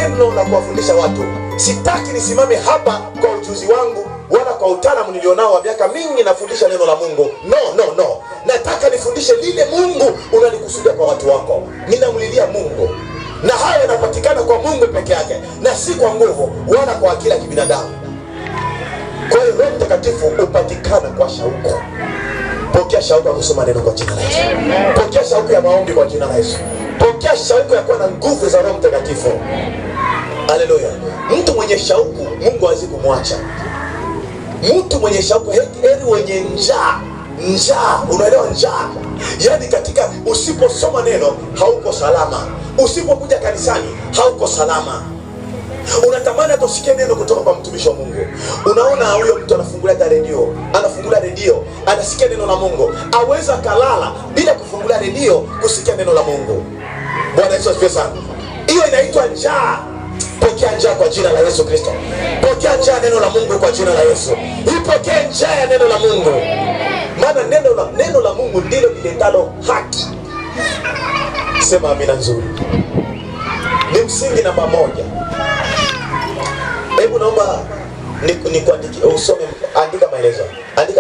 neno la kuwafundisha watu. Sitaki nisimame hapa kwa ujuzi wangu wala kwa utaalamu nilionao wa miaka mingi nafundisha neno la Mungu. No. Nataka nifundishe lile Mungu unalikusudia kwa watu wako. Ninamlilia Mungu, na haya yanapatikana kwa Mungu peke yake, na si kwa nguvu wala kwa akili ya kibinadamu. Kwa hiyo Roho Mtakatifu upatikana kwa shauku. Pokea shauku ya kusoma neno kwa jina la Yesu. Pokea shauku ya maombi kwa jina la Yesu. Pokea shauku ya kuwa na nguvu za Roho Mtakatifu. Haleluya. Mtu mwenye shauku Mungu hawezi kumwacha. Mtu mwenye shauku, heri wenye njaa, unaelewa njaa? Yaani katika usiposoma neno hauko salama. Usipokuja kanisani hauko salama. Unatamani atusikie neno kutoka kwa mtumishi wa Mungu. Unaona huyo mtu anafungulia redio, anasikia neno la Mungu. Aweza kalala bila kufungulia redio kusikia neno la Mungu. Bwana Yesu asifiwe sana. Hiyo inaitwa njaa. Pokea njaa kwa jina la Yesu Kristo. Pokea njaa neno la Mungu kwa jina la Yesu. Ipokee njaa ya neno la Mungu. Maana neno la Mungu ndilo liletalo haki. Sema amina nzuri. Ni msingi namba 1. Hebu naomba nikuandikie, usome, andika maelezo. Andika